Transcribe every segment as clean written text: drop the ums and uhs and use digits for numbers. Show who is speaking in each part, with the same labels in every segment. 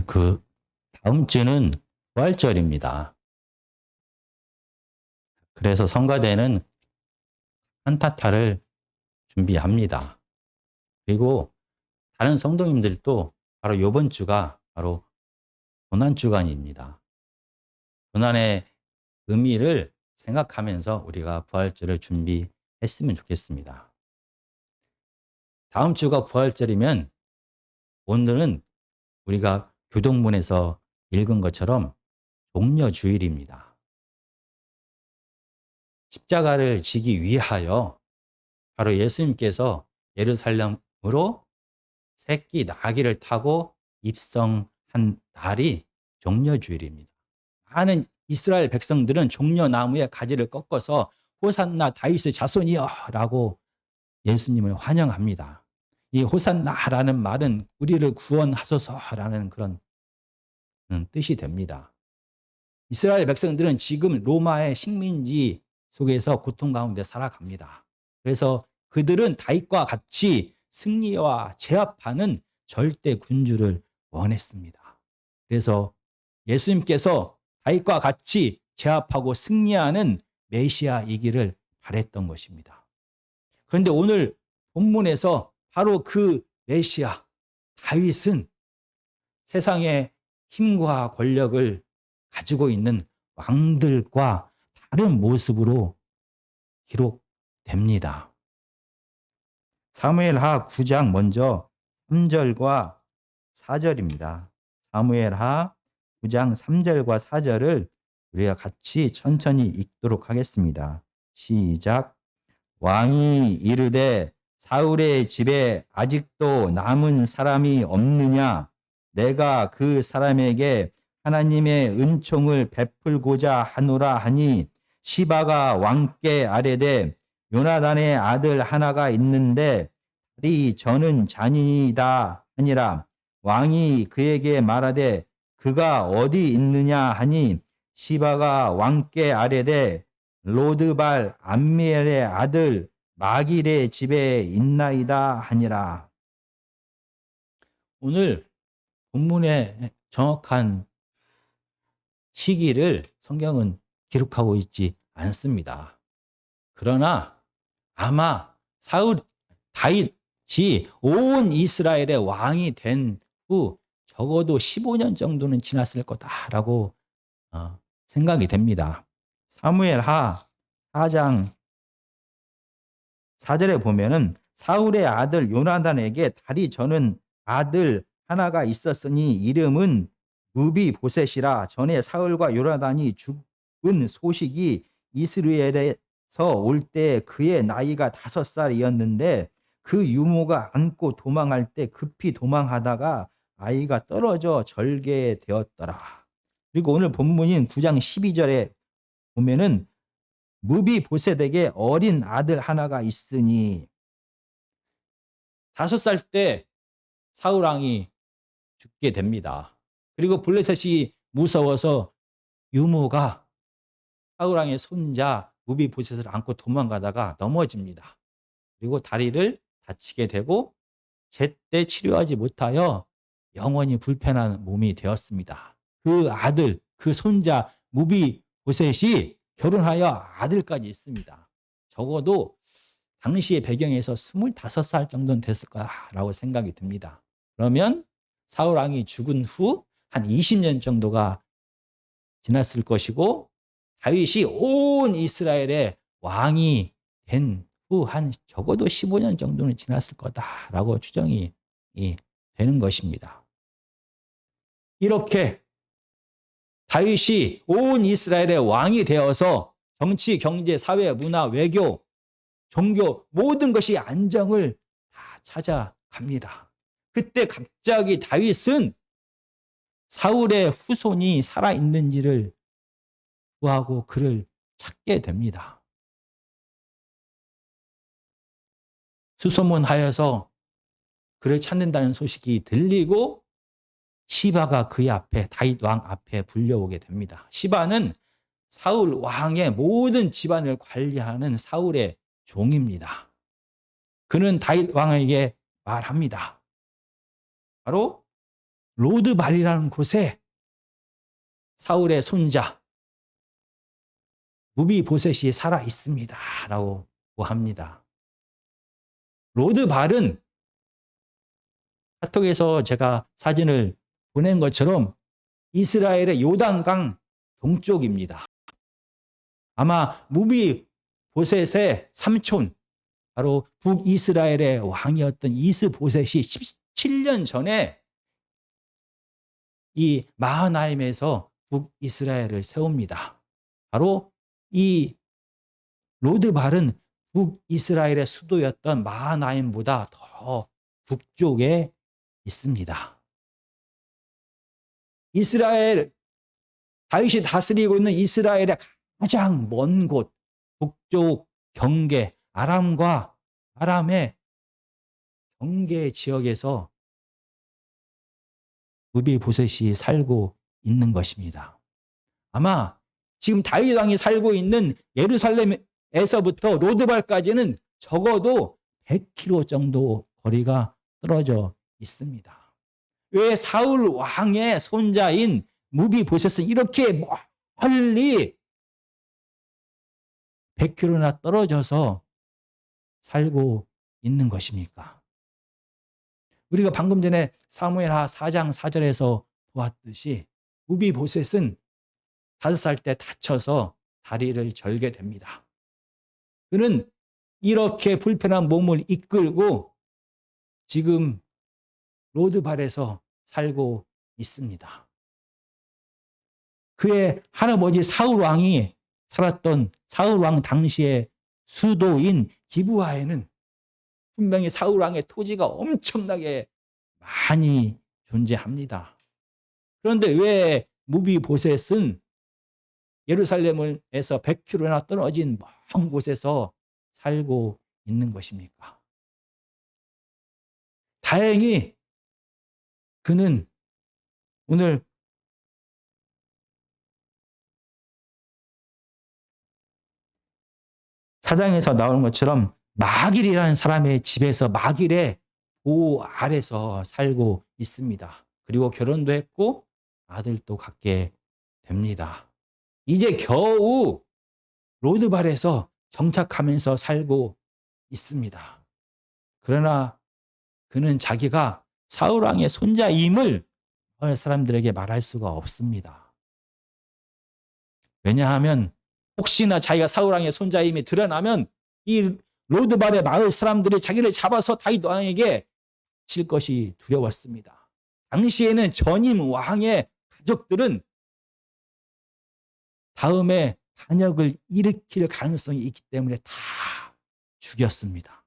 Speaker 1: 그 다음 주는 부활절입니다. 그래서 성가대는 칸타타를 준비합니다. 그리고 다른 성도님들도 바로 이번 주가 바로 고난주간입니다. 고난의 의미를 생각하면서 우리가 부활절을 준비했으면 좋겠습니다. 다음 주가 부활절이면 오늘은 우리가 교동문에서 읽은 것처럼 종려주일입니다. 십자가를 지기 위하여 바로 예수님께서 예루살렘으로 새끼 나귀를 타고 입성한 날이 종려주일입니다. 많은 이스라엘 백성들은 종려나무의 가지를 꺾어서 호산나 다윗의 자손이여 라고 예수님을 환영합니다. 이 호산나라는 말은 우리를 구원하소서라는 그런 뜻이 됩니다. 이스라엘 백성들은 지금 로마의 식민지 속에서 고통 가운데 살아갑니다. 그래서 그들은 다윗과 같이 승리와 제압하는 절대 군주를 원했습니다. 그래서 예수님께서 다윗과 같이 제압하고 승리하는 메시아이기를 바랬던 것입니다. 그런데 오늘 본문에서 바로 그 메시아 다윗은 세상의 힘과 권력을 가지고 있는 왕들과 다른 모습으로 기록됩니다. 사무엘하 9장 먼저 3절과 4절입니다. 사무엘하 9장 3절과 4절을 우리가 같이 천천히 읽도록 하겠습니다. 시작. 왕이 이르되 사울의 집에 아직도 남은 사람이 없느냐? 내가 그 사람에게 하나님의 은총을 베풀고자 하노라 하니 시바가 왕께 아뢰되 요나단의 아들 하나가 있는데 이 저는 잔인이다 하니라. 왕이 그에게 말하되 그가 어디 있느냐 하니 시바가 왕께 아뢰되 로드발 암미엘의 아들 마길의 집에 있나이다 하니라. 오늘 본문의 정확한 시기를 성경은 기록하고 있지 않습니다. 그러나 아마 다윗이 온 이스라엘의 왕이 된 후 적어도 15년 정도는 지났을 거다라고 생각이 됩니다. 사무엘하 4장 4절에 보면은 사울의 아들 요나단에게 다리 저는 아들 하나가 있었으니 이름은 무비보셋이라. 전에 사울과 요나단이 죽은 소식이 이스라엘에서 올 때 그의 나이가 5살이었는데 그 유모가 안고 도망할 때 급히 도망하다가 아이가 떨어져 절개되었더라. 그리고 오늘 본문인 9장 12절에 보면은 무비보셋에게 어린 아들 하나가 있으니 5살 때 사울 왕이 죽게 됩니다. 그리고 블레셋이 무서워서 유모가 사울 왕의 손자 무비보셋을 안고 도망가다가 넘어집니다. 그리고 다리를 다치게 되고 제때 치료하지 못하여 영원히 불편한 몸이 되었습니다. 그 아들, 그 손자 무비보셋이 결혼하여 아들까지 있습니다. 적어도 당시의 배경에서 25살 정도는 됐을 거라고 생각이 듭니다. 그러면 사울 왕이 죽은 후 한 20년 정도가 지났을 것이고 다윗이 온 이스라엘의 왕이 된 후 한 적어도 15년 정도는 지났을 거다라고 추정이 되는 것입니다. 이렇게 다윗이 온 이스라엘의 왕이 되어서 정치, 경제, 사회, 문화, 외교, 종교 모든 것이 안정을 다 찾아갑니다. 그때 갑자기 다윗은 사울의 후손이 살아있는지를 구하고 그를 찾게 됩니다. 수소문하여서 그를 찾는다는 소식이 들리고 시바가 그의 앞에 다윗 왕 앞에 불려오게 됩니다. 시바는 사울 왕의 모든 집안을 관리하는 사울의 종입니다. 그는 다윗 왕에게 말합니다. 바로 로드발이라는 곳에 사울의 손자 무비보셋이 살아 있습니다. 라고 합니다. 로드발은 카톡에서 제가 사진을 보낸 것처럼 이스라엘의 요단강 동쪽입니다. 아마 무비보셋의 삼촌, 바로 북이스라엘의 왕이었던 이스보셋이 17년 전에 이 마하나임에서 북이스라엘을 세웁니다. 바로 이 로드발은 북이스라엘의 수도였던 마하나임보다 더 북쪽에 있습니다. 이스라엘, 다윗이 다스리고 있는 이스라엘의 가장 먼 곳, 북쪽 경계, 아람과 아람의 경계 지역에서 무비보셋이 살고 있는 것입니다. 아마 지금 다윗 왕이 살고 있는 예루살렘에서부터 로드발까지는 적어도 100km 정도 거리가 떨어져 있습니다. 왜 사울 왕의 손자인 무비보셋은 이렇게 멀리 100km나 떨어져서 살고 있는 것입니까? 우리가 방금 전에 사무엘하 4장 4절에서 보았듯이 무비보셋은 5살 때 다쳐서 다리를 절게 됩니다. 그는 이렇게 불편한 몸을 이끌고 지금 로드발에서 살고 있습니다. 그의 할아버지 사울 왕이 살았던 사울 왕 당시의 수도인 기브아에는 분명히 사울 왕의 토지가 엄청나게 많이 존재합니다. 그런데 왜 무비보셋은 예루살렘에서 100km나 떨어진 먼 곳에서 살고 있는 것입니까? 다행히 그는 오늘 사장에서 나오는 것처럼 마길이라는 사람의 집에서 마길의 보호 아래서 살고 있습니다. 그리고 결혼도 했고 아들도 갖게 됩니다. 이제 겨우 로드발에서 정착하면서 살고 있습니다. 그러나 그는 자기가 사울왕의 손자임을 사람들에게 말할 수가 없습니다. 왜냐하면 혹시나 자기가 사울왕의 손자임이 드러나면 이 로드발의 마을 사람들이 자기를 잡아서 다윗 왕에게 질 것이 두려웠습니다. 당시에는 전임 왕의 가족들은 다음에 반역을 일으킬 가능성이 있기 때문에 다 죽였습니다.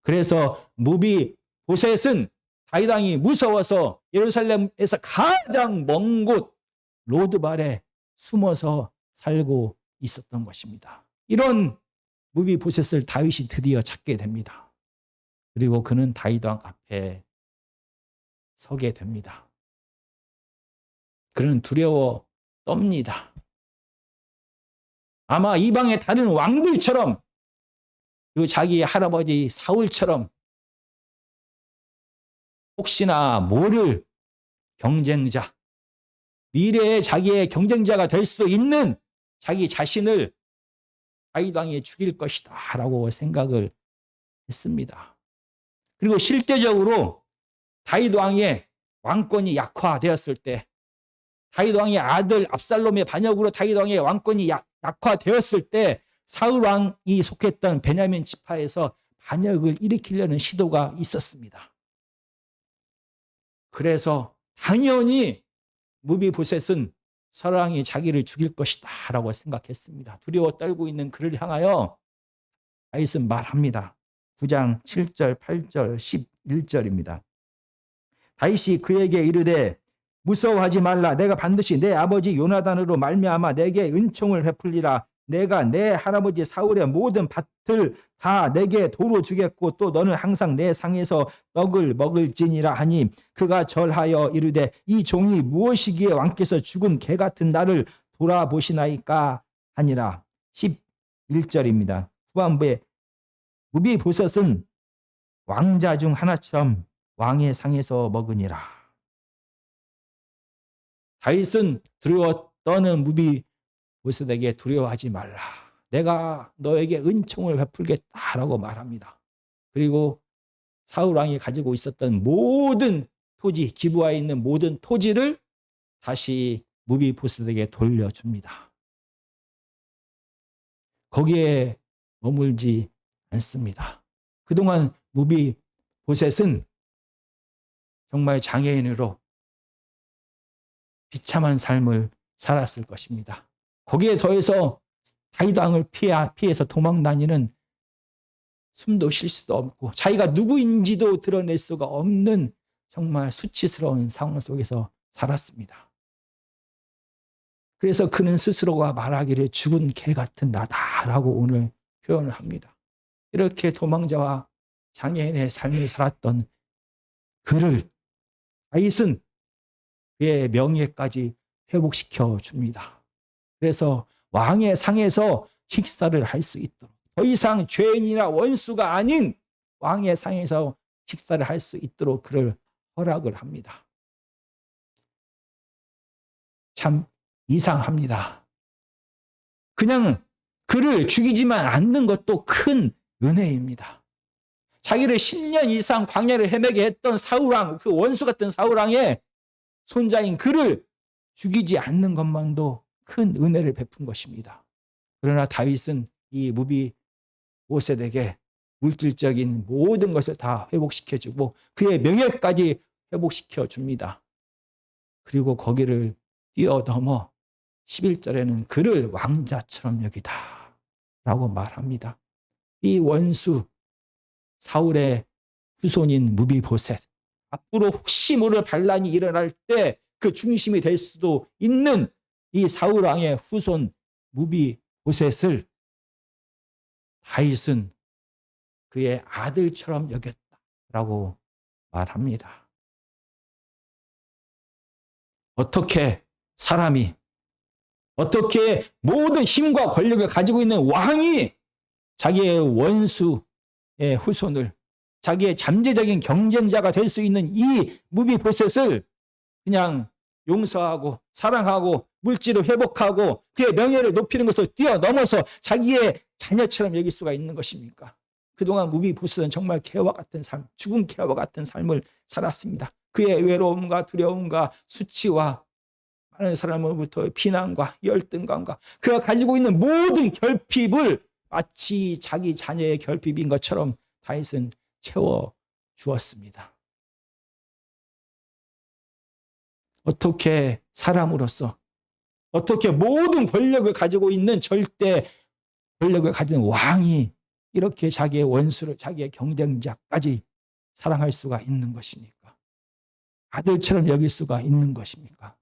Speaker 1: 그래서 무비보셋은 다윗 왕이 무서워서 예루살렘에서 가장 먼 곳 로드발에 숨어서 살고 있었던 것입니다. 이런 무비보셋을 다윗이 드디어 찾게 됩니다. 그리고 그는 다윗 왕 앞에 서게 됩니다. 그는 두려워 떱니다. 아마 이방의 다른 왕들처럼 그리고 자기의 할아버지 사울처럼 혹시나 모를 경쟁자, 미래의 자기의 경쟁자가 될 수도 있는 자기 자신을 다윗 왕이 죽일 것이다 라고 생각을 했습니다. 그리고 실제적으로 다윗 왕의 왕권이 약화되었을 때, 다윗 왕의 아들 압살롬의 반역으로 다윗 왕의 왕권이 약화되었을 때 사울 왕이 속했던 베냐민 지파에서 반역을 일으키려는 시도가 있었습니다. 그래서 당연히 무비보셋은 사울 왕이 자기를 죽일 것이다 라고 생각했습니다. 두려워 떨고 있는 그를 향하여 다윗은 말합니다. 9장 7절, 8절, 11절입니다. 다윗이 그에게 이르되 무서워하지 말라. 내가 반드시 내 아버지 요나단으로 말미암아 내게 은총을 베풀리라. 내가 내 할아버지 사울의 모든 밭을 다 내게 도로 주겠고 또 너는 항상 내 상에서 떡을 먹을지니라 하니 그가 절하여 이르되 이 종이 무엇이기에 왕께서 죽은 개 같은 나를 돌아보시나이까 하니라. 11절입니다. 후반부에 무비보셋은 왕자 중 하나처럼 왕의 상에서 먹으니라. 다윗은 두려워 떠는 무비보셋에게 두려워하지 말라. 내가 너에게 은총을 베풀겠다라고 말합니다. 그리고 사울 왕이 가지고 있었던 모든 토지, 기브아에 있는 모든 토지를 다시 무비보셋에게 돌려줍니다. 거기에 머물지 않습니다. 그동안 무비보셋은 정말 장애인으로 비참한 삶을 살았을 것입니다. 거기에 더해서 다윗 왕을 피해서 도망 다니는, 숨도 쉴 수도 없고 자기가 누구인지도 드러낼 수가 없는 정말 수치스러운 상황 속에서 살았습니다. 그래서 그는 스스로가 말하기를 죽은 개 같은 나다라고 오늘 표현을 합니다. 이렇게 도망자와 장애인의 삶을 살았던 그를 다윗은 그의 명예까지 회복시켜 줍니다. 그래서 왕의 상에서 식사를 할 수 있도록, 더 이상 죄인이나 원수가 아닌 왕의 상에서 식사를 할 수 있도록 그를 허락을 합니다. 참 이상합니다. 그냥 그를 죽이지만 않는 것도 큰 은혜입니다. 자기를 10년 이상 광야를 헤매게 했던 사울왕, 그 원수 같은 사울왕의 손자인 그를 죽이지 않는 것만도 큰 은혜를 베푼 것입니다. 그러나 다윗은 이 무비보셋에게 물질적인 모든 것을 다 회복시켜주고 그의 명예까지 회복시켜 줍니다. 그리고 거기를 뛰어넘어 11절에는 그를 왕자처럼 여기다 라고 말합니다. 이 원수 사울의 후손인 무비보셋, 앞으로 혹시 모를 반란이 일어날 때 그 중심이 될 수도 있는 이 사울 왕의 후손 무비보셋을 다윗은 그의 아들처럼 여겼다라고 말합니다. 어떻게 사람이, 어떻게 모든 힘과 권력을 가지고 있는 왕이 자기의 원수의 후손을, 자기의 잠재적인 경쟁자가 될 수 있는 이 무비보셋을 그냥 용서하고 사랑하고 물질을 회복하고 그의 명예를 높이는 것을 뛰어넘어서 자기의 자녀처럼 여길 수가 있는 것입니까? 그동안 무비보셋은 정말 개와 같은 삶, 죽은 개와 같은 삶을 살았습니다. 그의 외로움과 두려움과 수치와 많은 사람으로부터 비난과 열등감과 그가 가지고 있는 모든 결핍을 마치 자기 자녀의 결핍인 것처럼 다윗은 채워주었습니다. 어떻게 사람으로서, 어떻게 모든 권력을 가지고 있는 절대 권력을 가진 왕이 이렇게 자기의 원수를, 자기의 경쟁자까지 사랑할 수가 있는 것입니까? 아들처럼 여길 수가 있는 것입니까?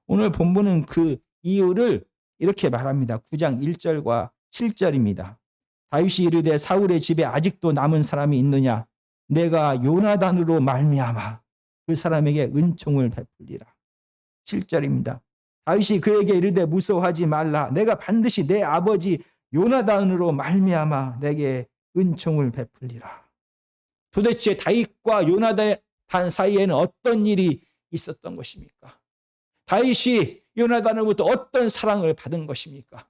Speaker 1: 오늘 본문은 그 이유를 이렇게 말합니다. 9장 1절과 7절입니다. 다윗이 이르되 사울의 집에 아직도 남은 사람이 있느냐? 내가 요나단으로 말미암아 그 사람에게 은총을 베풀리라. 7절입니다. 다윗이 그에게 이르되 무서워하지 말라. 내가 반드시 내 아버지 요나단으로 말미암아 내게 은총을 베풀리라. 도대체 다윗과 요나단 사이에는 어떤 일이 있었던 것입니까? 다윗이 요나단으로부터 어떤 사랑을 받은 것입니까?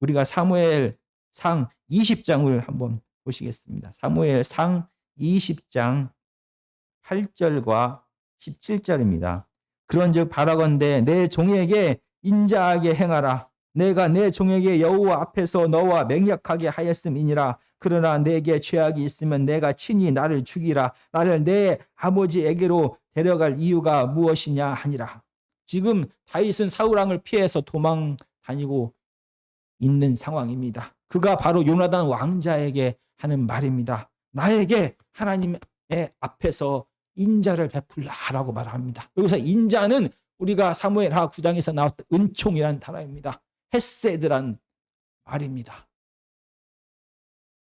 Speaker 1: 우리가 사무엘상 20장을 한번 보시겠습니다. 사무엘상 20장 8절과 17절입니다. 그런즉 바라건대 내 종에게 인자하게 행하라. 내가 내 종에게 여호와 앞에서 너와 맹약하게 하였음이니라. 그러나 내게 죄악이 있으면 내가 친히 나를 죽이라. 나를 내 아버지에게로 데려갈 이유가 무엇이냐 하니라. 지금 다윗은 사울 왕을 피해서 도망 다니고 있는 상황입니다. 그가 바로 요나단 왕자에게 하는 말입니다. 나에게 하나님의 앞에서 인자를 베풀라라고 말합니다. 여기서 인자는 우리가 사무엘하 9장에서 나왔던 은총이라는 단어입니다. 헤세드란 말입니다.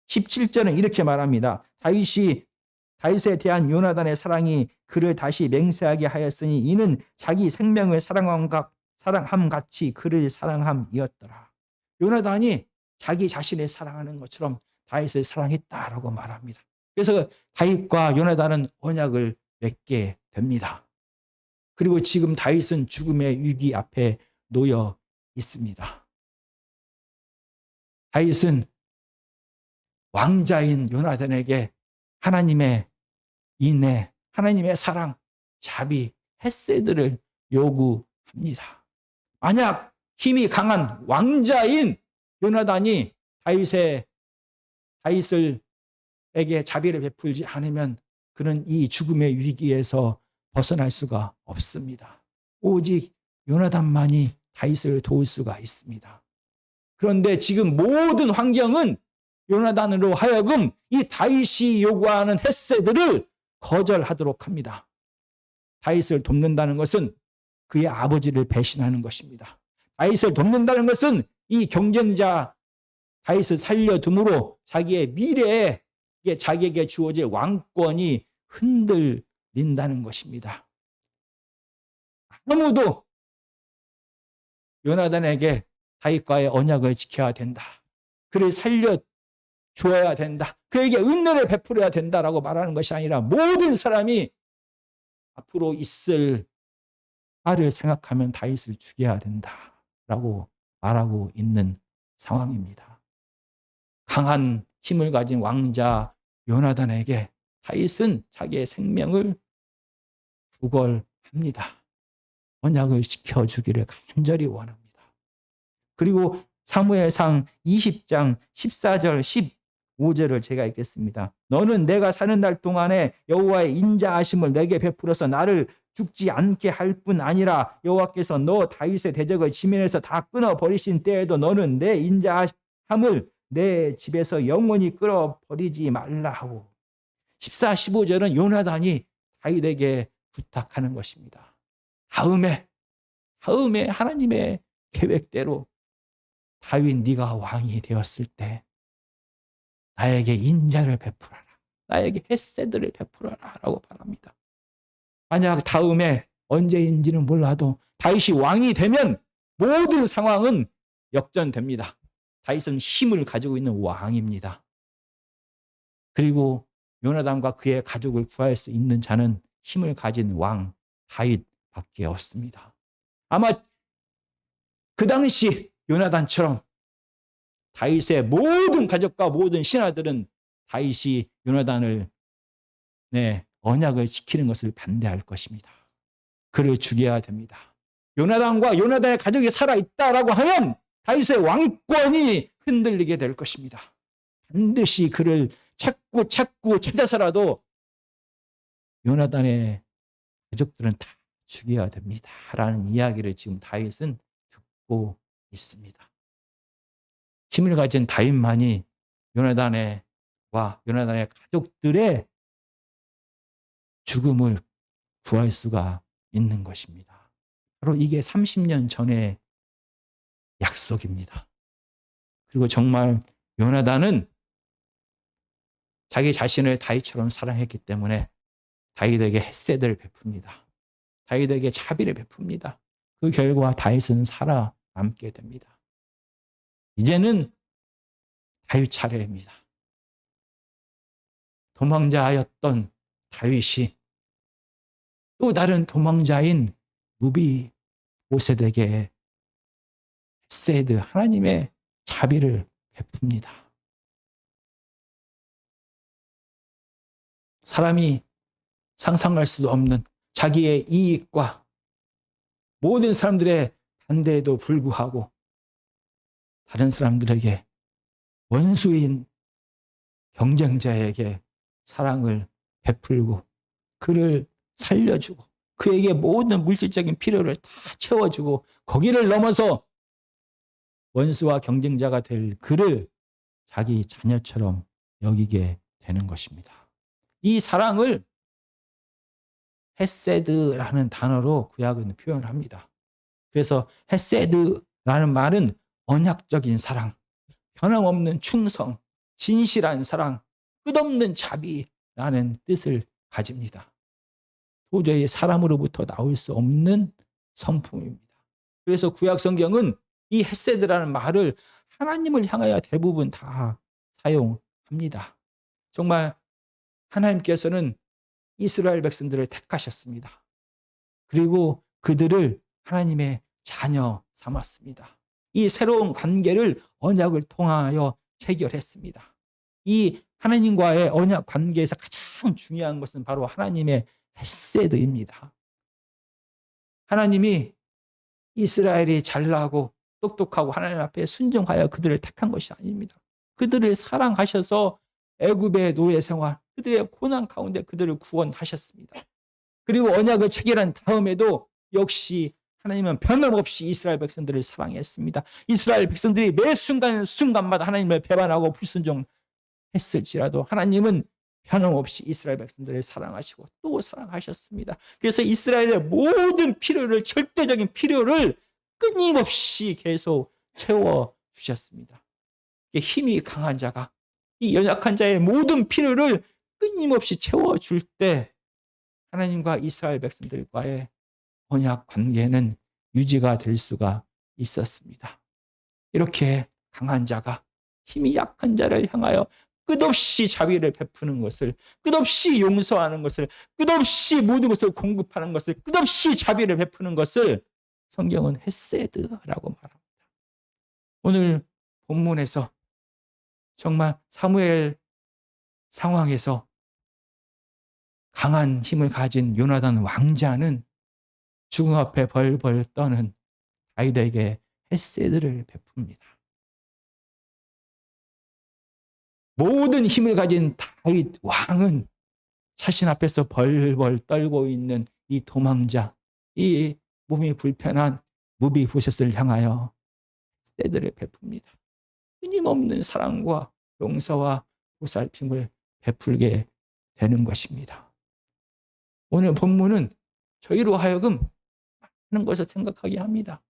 Speaker 1: 17절은 이렇게 말합니다. 다윗에 대한 요나단의 사랑이 그를 다시 맹세하게 하였으니 이는 자기 생명을 사랑함 같이 그를 사랑함이었더라. 요나단이 자기 자신을 사랑하는 것처럼 다윗을 사랑했다라고 말합니다. 그래서 다윗과 요나단은 언약을 맺게 됩니다. 그리고 지금 다윗은 죽음의 위기 앞에 놓여 있습니다. 다윗은 왕자인 요나단에게 하나님의 인애, 하나님의 사랑, 자비, 헤세드를 요구합니다. 만약 힘이 강한 왕자인 요나단이 다윗에게 자비를 베풀지 않으면 그는 이 죽음의 위기에서 벗어날 수가 없습니다. 오직 요나단만이 다윗을 도울 수가 있습니다. 그런데 지금 모든 환경은 요나단으로 하여금 이 다윗이 요구하는 헤세드를 거절하도록 합니다. 다윗을 돕는다는 것은 그의 아버지를 배신하는 것입니다. 다윗을 돕는다는 것은 이 경쟁자 다윗을 살려둠으로 자기의 미래에 자기에게 주어질 왕권이 흔들린다는 것입니다. 아무도 요나단에게 다윗과의 언약을 지켜야 된다. 그를 살려 주어야 된다. 그에게 은혜를 베풀어야 된다라고 말하는 것이 아니라 모든 사람이 앞으로 있을 아를 생각하면 다윗을 죽여야 된다라고 말하고 있는 상황입니다. 강한 힘을 가진 왕자 요나단에게 다윗은 자기의 생명을 구걸합니다. 언약을 지켜주기를 간절히 원합니다. 그리고 사무엘상 20장 14절 15절을 제가 읽겠습니다. 너는 내가 사는 날 동안에 여호와의 인자하심을 내게 베풀어서 나를 죽지 않게 할 뿐 아니라 여호와께서 너 다윗의 대적을 지면에서 다 끊어버리신 때에도 너는 내 인자함을 내 집에서 영원히 끌어버리지 말라 하고 14, 15절은 요나단이 다윗에게 부탁하는 것입니다. 다음에 하나님의 계획대로 다윗 네가 왕이 되었을 때 나에게 인자를 베풀어라. 나에게 헤세드를 베풀어라 라고 바랍니다. 만약 다음에 언제인지는 몰라도 다윗이 왕이 되면 모든 상황은 역전됩니다. 다윗은 힘을 가지고 있는 왕입니다. 그리고 요나단과 그의 가족을 구할 수 있는 자는 힘을 가진 왕 다윗밖에 없습니다. 아마 그 당시 요나단처럼 다윗의 모든 가족과 모든 신하들은 다윗이 요나단을 언약을 지키는 것을 반대할 것입니다. 그를 죽여야 됩니다. 요나단과 요나단의 가족이 살아있다라고 하면 다윗의 왕권이 흔들리게 될 것입니다. 반드시 그를 찾고 찾아서라도 요나단의 가족들은 다 죽여야 됩니다. 라는 이야기를 지금 다윗은 듣고 있습니다. 힘을 가진 다윗만이 요나단의 가족들의 죽음을 구할 수가 있는 것입니다. 바로 이게 30년 전의 약속입니다. 그리고 정말 요나단은 자기 자신을 다윗처럼 사랑했기 때문에 다윗에게 헤세드를 베풉니다. 다윗에게 자비를 베풉니다. 그 결과 다윗은 살아남게 됩니다. 이제는 다윗 차례입니다. 도망자였던 다윗이 또 다른 도망자인 무비보셋에게 헤세드 하나님의 자비를 베풉니다. 사람이 상상할 수도 없는 자기의 이익과 모든 사람들의 반대에도 불구하고 다른 사람들에게 원수인 경쟁자에게 사랑을 베풀고 그를 살려주고 그에게 모든 물질적인 필요를 다 채워주고 거기를 넘어서 원수와 경쟁자가 될 그를 자기 자녀처럼 여기게 되는 것입니다. 이 사랑을 헤세드라는 단어로 구약은 표현을 합니다. 그래서 헤세드라는 말은 언약적인 사랑, 변함없는 충성, 진실한 사랑, 끝없는 자비라는 뜻을 가집니다. 도저히 사람으로부터 나올 수 없는 성품입니다. 그래서 구약 성경은 이 헤세드라는 말을 하나님을 향하여 대부분 다 사용합니다. 정말 하나님께서는 이스라엘 백성들을 택하셨습니다. 그리고 그들을 하나님의 자녀 삼았습니다. 이 새로운 관계를 언약을 통하여 체결했습니다. 이 하나님과의 언약 관계에서 가장 중요한 것은 바로 하나님의 헤세드입니다. 하나님이 이스라엘이 잘나고 똑똑하고 하나님 앞에 순종하여 그들을 택한 것이 아닙니다. 그들을 사랑하셔서 애굽의 노예 생활, 그들의 고난 가운데 그들을 구원하셨습니다. 그리고 언약을 체결한 다음에도 역시 하나님은 변함없이 이스라엘 백성들을 사랑했습니다. 이스라엘 백성들이 매 순간마다 하나님을 배반하고 불순종했을지라도 하나님은 변함없이 이스라엘 백성들을 사랑하시고 또 사랑하셨습니다. 그래서 이스라엘의 모든 필요를, 절대적인 필요를 끊임없이 계속 채워주셨습니다. 힘이 강한 자가 이 연약한 자의 모든 필요를 끊임없이 채워줄 때 하나님과 이스라엘 백성들과의 언약 관계는 유지가 될 수가 있었습니다. 이렇게 강한 자가 힘이 약한 자를 향하여 끝없이 자비를 베푸는 것을, 끝없이 용서하는 것을, 끝없이 모든 것을 공급하는 것을, 끝없이 자비를 베푸는 것을 성경은 헤세드라고 말합니다. 오늘 본문에서 정말 사무엘 상황에서 강한 힘을 가진 요나단 왕자는 죽음 앞에 벌벌 떠는 다윗에게 헤세드를 베풉니다. 모든 힘을 가진 다윗 왕은 자신 앞에서 벌벌 떨고 있는 이 도망자, 이 몸이 불편한 무비보셋을 향하여 헤세드를 베풉니다. 끊임없는 사랑과 용서와 보살핌을 베풀게 되는 것입니다. 오늘 본문은 저희로 하여금 많은 것을 생각하게 합니다.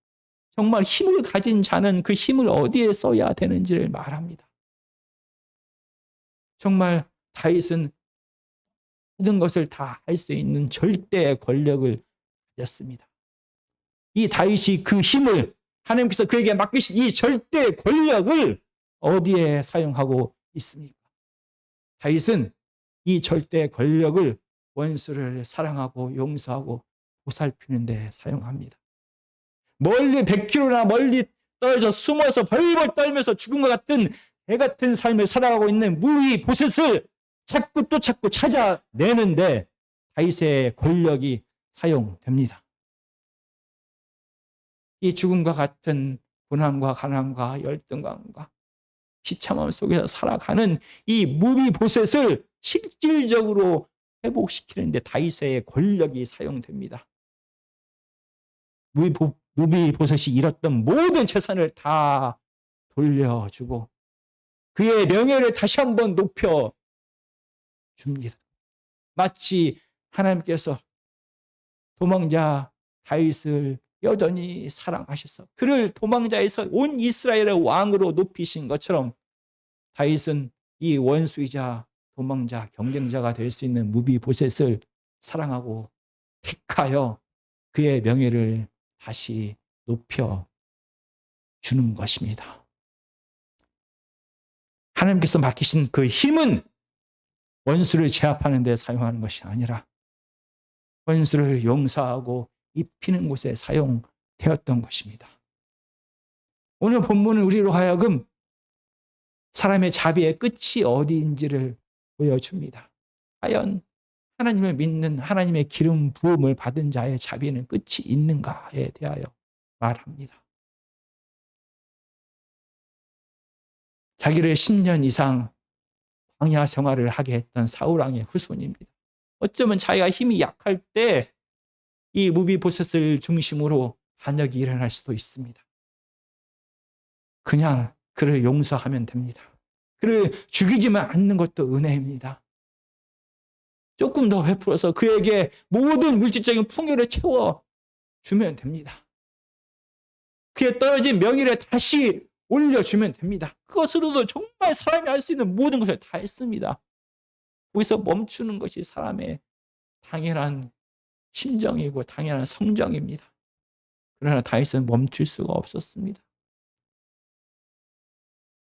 Speaker 1: 정말 힘을 가진 자는 그 힘을 어디에 써야 되는지를 말합니다. 정말 다윗은 모든 것을 다 할 수 있는 절대의 권력을 가졌습니다. 이 다윗이 그 힘을 하나님께서 그에게 맡기신 이 절대 권력을 어디에 사용하고 있습니까? 다윗은 이 절대 권력을 원수를 사랑하고 용서하고 보살피는 데 사용합니다. 멀리 100km나 멀리 떨어져 숨어서 벌벌 떨면서 죽은 것 같은 개 같은 삶을 살아가고 있는 무비보셋을 자꾸 또 자꾸 찾아내는데 다윗의 권력이 사용됩니다. 이 죽음과 같은 고난과 가난과 열등감과 비참함 속에서 살아가는 이 무비보셋을 실질적으로 회복시키는데 다윗의 권력이 사용됩니다. 무비보셋이 잃었던 모든 재산을 다 돌려주고 그의 명예를 다시 한번 높여줍니다. 마치 하나님께서 도망자 다윗을 여전히 사랑하셔서 그를 도망자에서 온 이스라엘의 왕으로 높이신 것처럼 다윗은 이 원수이자 도망자, 경쟁자가 될 수 있는 무비보셋을 사랑하고 택하여 그의 명예를 다시 높여주는 것입니다. 하나님께서 맡기신 그 힘은 원수를 제압하는 데 사용하는 것이 아니라 원수를 용서하고 입히는 곳에 사용되었던 것입니다. 오늘 본문은 우리로 하여금 사람의 자비의 끝이 어디인지를 보여줍니다. 과연 하나님을 믿는 하나님의 기름 부음을 받은 자의 자비는 끝이 있는가에 대하여 말합니다. 자기를 10년 이상 광야 생활을 하게 했던 사울왕의 후손입니다. 어쩌면 자기가 힘이 약할 때 이 무비보셋을 중심으로 반역이 일어날 수도 있습니다. 그냥 그를 용서하면 됩니다. 그를 죽이지만 않는 것도 은혜입니다. 조금 더 베풀어서 그에게 모든 물질적인 풍요를 채워주면 됩니다. 그의 떨어진 명예를 다시 올려주면 됩니다. 그것으로도 정말 사람이 할 수 있는 모든 것을 다 했습니다. 거기서 멈추는 것이 사람의 당연한 심정이고 당연한 성정입니다. 그러나 다윗은 멈출 수가 없었습니다.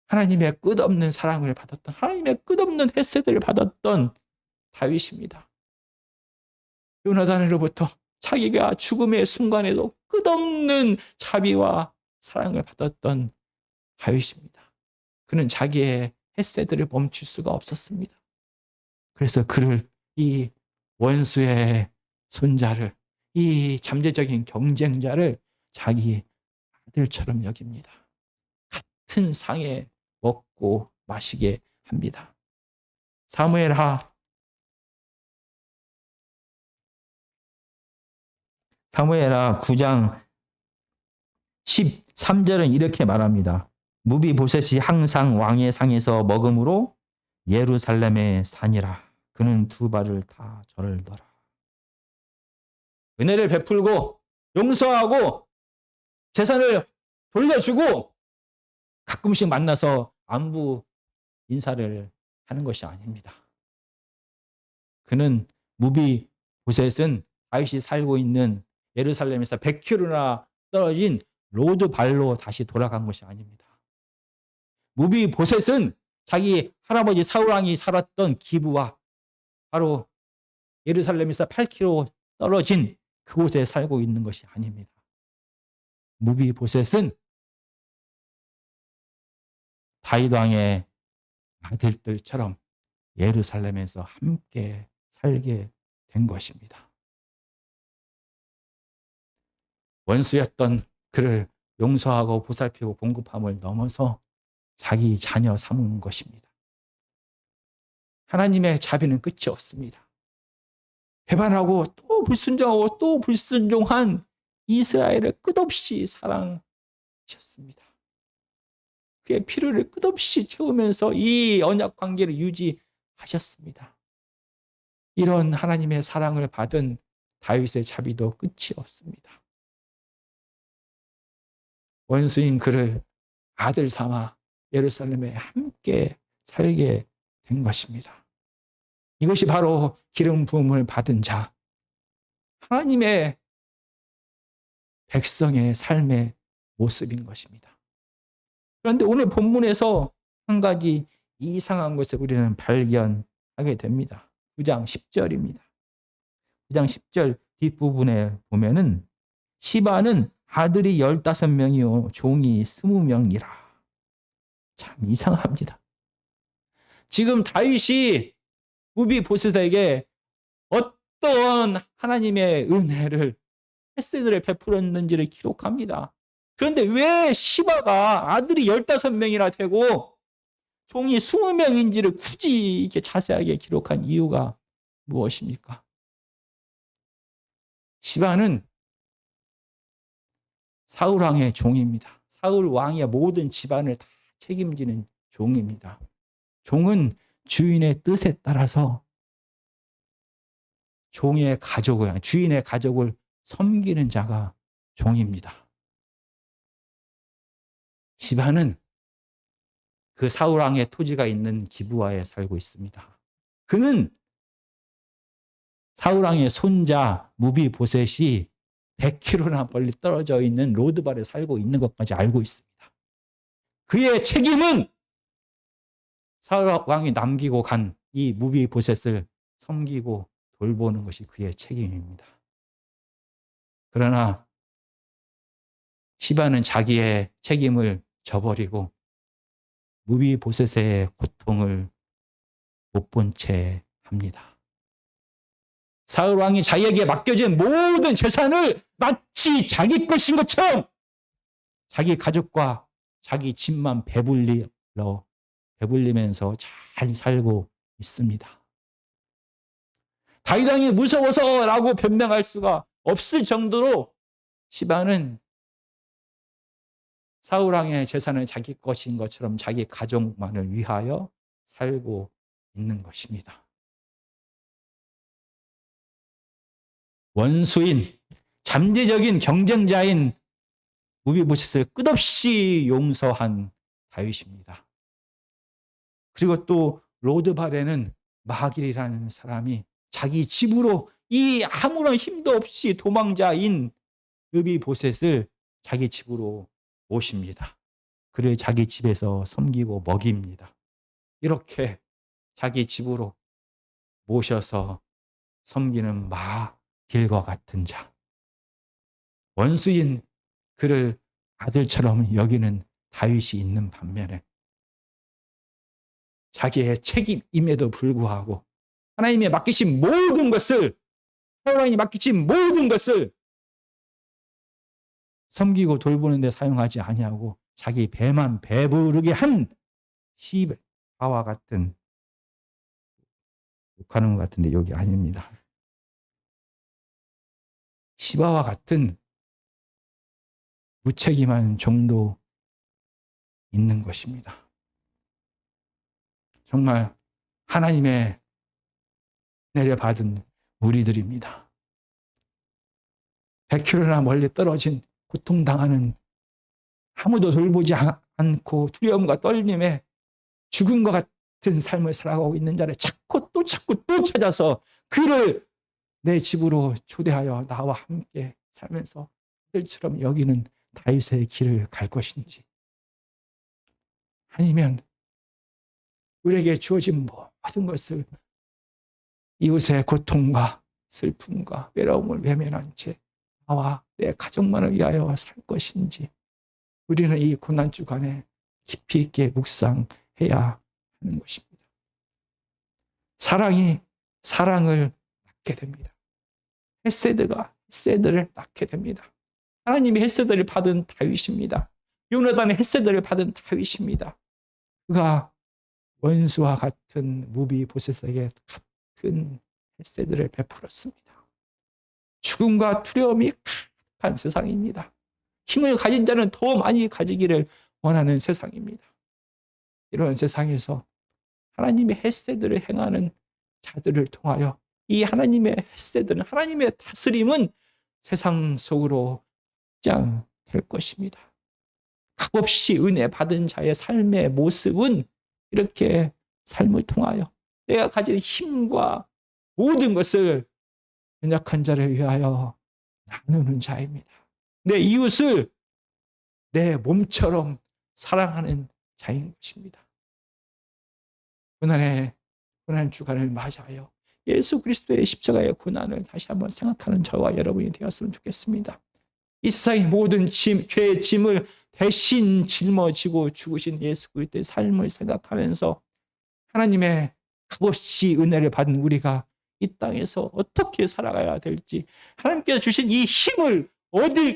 Speaker 1: 하나님의 끝없는 사랑을 받았던, 하나님의 끝없는 헤세드를 받았던 다윗입니다. 요나단으로부터 자기가 죽음의 순간에도 끝없는 자비와 사랑을 받았던 다윗입니다. 그는 자기의 햇새들을 멈출 수가 없었습니다. 그래서 그를 이 원수의 손자를, 이 잠재적인 경쟁자를 자기 아들처럼 여깁니다. 같은 상에 먹고 마시게 합니다. 사무엘하 9장 13절은 이렇게 말합니다. 무비보셋이 항상 왕의 상에서 먹음으로 예루살렘의 산이라. 그는 두 발을 다 절더라. 은혜를 베풀고 용서하고 재산을 돌려주고 가끔씩 만나서 안부 인사를 하는 것이 아닙니다. 그는 무비보셋은 다윗이 살고 있는 예루살렘에서 100km나 떨어진 로드발로 다시 돌아간 것이 아닙니다. 무비보셋은 자기 할아버지 사울왕이 살았던 기브와 바로 예루살렘에서 8km 떨어진 그곳에 살고 있는 것이 아닙니다. 무비보셋은 다윗 왕의 아들들처럼 예루살렘에서 함께 살게 된 것입니다. 원수였던 그를 용서하고 보살피고 공급함을 넘어서 자기 자녀 삼은 것입니다. 하나님의 자비는 끝이 없습니다. 배반하고 또 불순종하고 또 불순종한 이스라엘을 끝없이 사랑하셨습니다. 그의 필요를 끝없이 채우면서 이 언약 관계를 유지하셨습니다. 이런 하나님의 사랑을 받은 다윗의 자비도 끝이 없습니다. 원수인 그를 아들 삼아 예루살렘에 함께 살게 된 것입니다. 이것이 바로 기름 부음을 받은 자, 하나님의 백성의 삶의 모습인 것입니다. 그런데 오늘 본문에서 한 가지 이상한 것을 우리는 발견하게 됩니다. 9장 10절입니다. 9장 10절 뒷부분에 보면은 시바는 아들이 15명이요 종이 20명이라. 참 이상합니다. 지금 다윗이 무비보셋에게 어떤 하나님의 은혜를 햇새들을 베풀었는지를 기록합니다. 그런데 왜 시바가 아들이 15명이나 되고 종이 20명인지를 굳이 이렇게 자세하게 기록한 이유가 무엇입니까? 시바는 사울 왕의 종입니다. 사울 왕의 모든 집안을 다 책임지는 종입니다. 종은 주인의 뜻에 따라서 주인의 가족을 섬기는 자가 종입니다. 시바는 그 사울 왕의 토지가 있는 기브아에 살고 있습니다. 그는 사울 왕의 손자 무비보셋이 100km나 멀리 떨어져 있는 로드발에 살고 있는 것까지 알고 있습니다. 그의 책임은 사울 왕이 남기고 간 이 무비보셋을 섬기고 돌보는 것이 그의 책임입니다. 그러나 시바는 자기의 책임을 저버리고 무비보셋의 고통을 못 본 채 합니다. 사울 왕이 자기에게 맡겨진 모든 재산을 마치 자기 것인 것처럼 자기 가족과 자기 집만 배불리면서 잘 살고 있습니다. 다윗 왕이 무서워서라고 변명할 수가 없을 정도로 시바는 사울 왕의 재산은 자기 것인 것처럼 자기 가족만을 위하여 살고 있는 것입니다. 원수인 잠재적인 경쟁자인 무비보셋을 끝없이 용서한 다윗입니다. 그리고 또 로드발에는 마길이라는 사람이 자기 집으로 이 아무런 힘도 없이 도망자인 무비보셋을 자기 집으로 모십니다. 그를 자기 집에서 섬기고 먹입니다. 이렇게 자기 집으로 모셔서 섬기는 마길과 같은 자. 원수인 그를 아들처럼 여기는 다윗이 있는 반면에 자기의 책임임에도 불구하고 하나님이 맡기신 모든 것을 하나님이 맡기신 모든 것을 섬기고 돌보는 데 사용하지 아니하고 자기 배만 배부르게 한 시바와 같은, 욕하는 것 같은데 여기 아닙니다. 시바와 같은 무책임한 정도 있는 것입니다. 정말 하나님의 내려받은 우리들입니다. 100km나 멀리 떨어진 고통당하는, 아무도 돌보지 않고 두려움과 떨림에 죽음과 같은 삶을 살아가고 있는 자를 자꾸 또 찾아서 그를 내 집으로 초대하여 나와 함께 살면서 아들처럼 여기는 다윗의 길을 갈 것인지, 아니면 우리에게 주어진 모든 것을 이웃의 고통과 슬픔과 외로움을 외면한 채 나와 내 가족만을 위하여 살 것인지, 우리는 이 고난 주간에 깊이 있게 묵상해야 하는 것입니다. 사랑이 사랑을 낳게 됩니다. 헤세드가 헤세드를 낳게 됩니다. 하나님이 헤세드를 받은 다윗입니다. 요나단의 헤세드를 받은 다윗입니다. 그가 원수와 같은 무비보셋에게 같은 헤세드를 베풀었습니다. 죽음과 두려움이 가득한 세상입니다. 힘을 가진 자는 더 많이 가지기를 원하는 세상입니다. 이런 세상에서 하나님의 헤세드를 행하는 자들을 통하여 이 하나님의 헤세드는, 하나님의 다스림은 세상 속으로 확장될 것입니다. 값없이 은혜 받은 자의 삶의 모습은 이렇게 삶을 통하여 내가 가진 힘과 모든 것을 연약한 자를 위하여 나누는 자입니다. 내 이웃을 내 몸처럼 사랑하는 자인 것입니다. 고난 주간을 맞이하여 예수 그리스도의 십자가의 고난을 다시 한번 생각하는 저와 여러분이 되었으면 좋겠습니다. 이 세상의 모든 죄의 짐을 대신 짊어지고 죽으신 예수 그리스도의 삶을 생각하면서 하나님의 값없이 은혜를 받은 우리가 이 땅에서 어떻게 살아가야 될지, 하나님께서 주신 이 힘을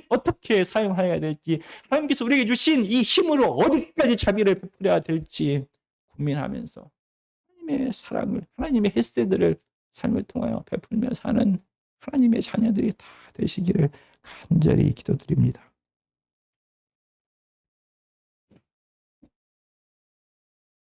Speaker 1: 어떻게 사용해야 될지, 하나님께서 우리에게 주신 이 힘으로 어디까지 자비를 베풀어야 될지 고민하면서 하나님의 사랑을, 하나님의 헤세드를 삶을 통하여 베풀며 사는 하나님의 자녀들이 다 되시기를 간절히 기도드립니다.